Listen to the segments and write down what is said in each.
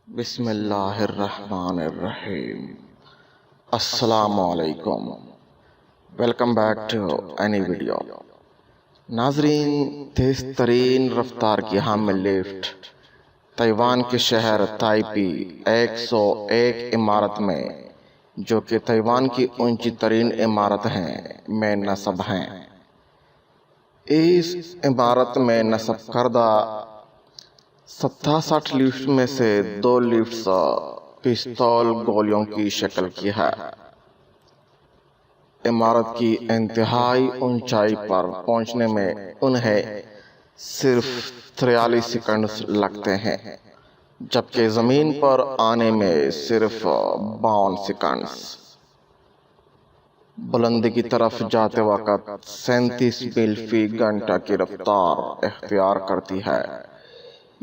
بسم اللہ الرحمن الرحیم۔ السلام علیکم، welcome back to any video. ناظرین، تیز ترین رفتار کی حامل لفٹ تائیوان کے شہر تائپی 101 عمارت میں، جو کہ تائیوان کی اونچی ترین عمارت میں نصب ہیں۔ اس عمارت میں نصب کردہ 67 لفٹ میں سے 2 لفٹس پستول گولیوں کی شکل کی ہے۔ عمارت کی انتہائی اونچائی پر پہنچنے میں انہیں صرف 43 سیکنڈز لگتے ہیں، جبکہ زمین پر آنے میں صرف 52 سیکنڈز۔ بلندی کی طرف جاتے وقت 37 میل فی گھنٹہ کی رفتار اختیار کرتی ہے،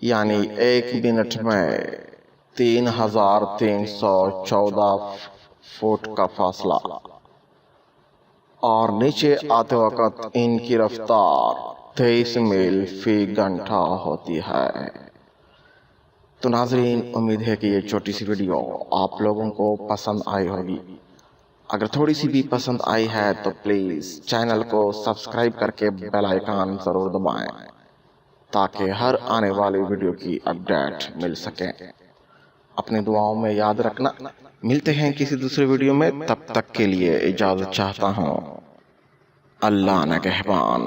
یعنی 1 منٹ میں 3314 فٹ کا فاصلہ، اور نیچے آتے وقت ان کی رفتار 23 میل فی گھنٹہ ہوتی ہے۔ تو ناظرین، امید ہے کہ یہ چھوٹی سی ویڈیو آپ لوگوں کو پسند آئی ہوگی۔ اگر تھوڑی سی بھی پسند آئی ہے تو پلیز چینل کو سبسکرائب کر کے بیل آئیکن ضرور دبائیں، تاکہ ہر آنے والی ویڈیو کی اپڈیٹ مل سکے۔ اپنی دعاؤں میں یاد رکھنا۔ ملتے ہیں کسی دوسرے ویڈیو میں، تب تک کے لیے اجازت چاہتا ہوں۔ اللہ نگہبان۔